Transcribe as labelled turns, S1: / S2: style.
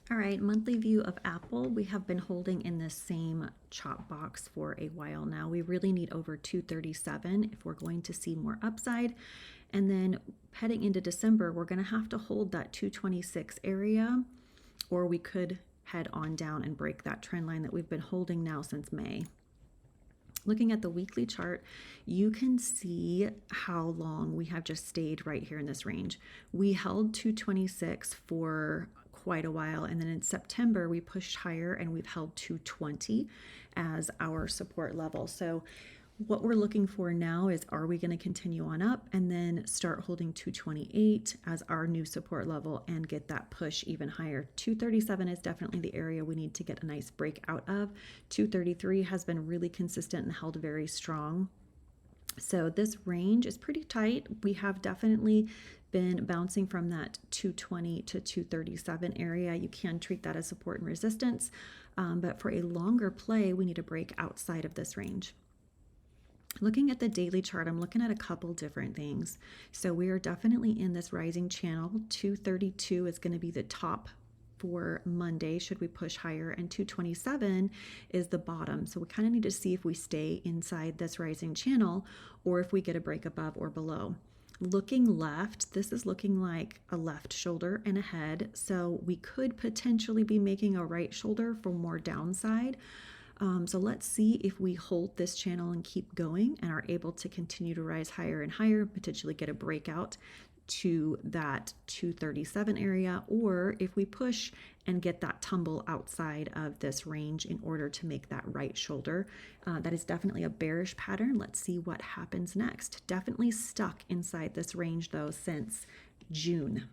S1: All right, monthly view of Apple. We have been holding in this same chop box for a while now. We really need over 237 if we're going to see more upside. And then heading into December, we're going to have to hold that 226 area, or we could head on down and break that trend line that we've been holding now since May. Looking at the weekly chart, you can see how long we have just stayed right here in this range. We held 226 for quite a while, and then in September we pushed higher and we've held 220 as our support level. So what we're looking for now is, are we going to continue on up and then start holding 228 as our new support level and get that push even higher? 237 is definitely the area we need to get a nice break out of. 233 has been really consistent and held very strong. So this range is pretty tight. We have definitely been bouncing from that 220 to 237 area. You can treat that as support and resistance, but for a longer play, we need to break outside of this range. Looking at the daily chart, I'm looking at a couple different things. So we are definitely in this rising channel. 232 is going to be the top for Monday should we push higher, and 227 is the bottom. So we kind of need to see if we stay inside this rising channel or if we get a break above or below. Looking left, this is looking like a left shoulder and a head. So we could potentially be making a right shoulder for more downside. So let's see if we hold this channel and keep going and are able to continue to rise higher and higher, potentially get a breakout to that 237 area, or if we push and get that tumble outside of this range in order to make that right shoulder. That is definitely a bearish pattern. Let's see what happens next. Definitely stuck inside this range though since June.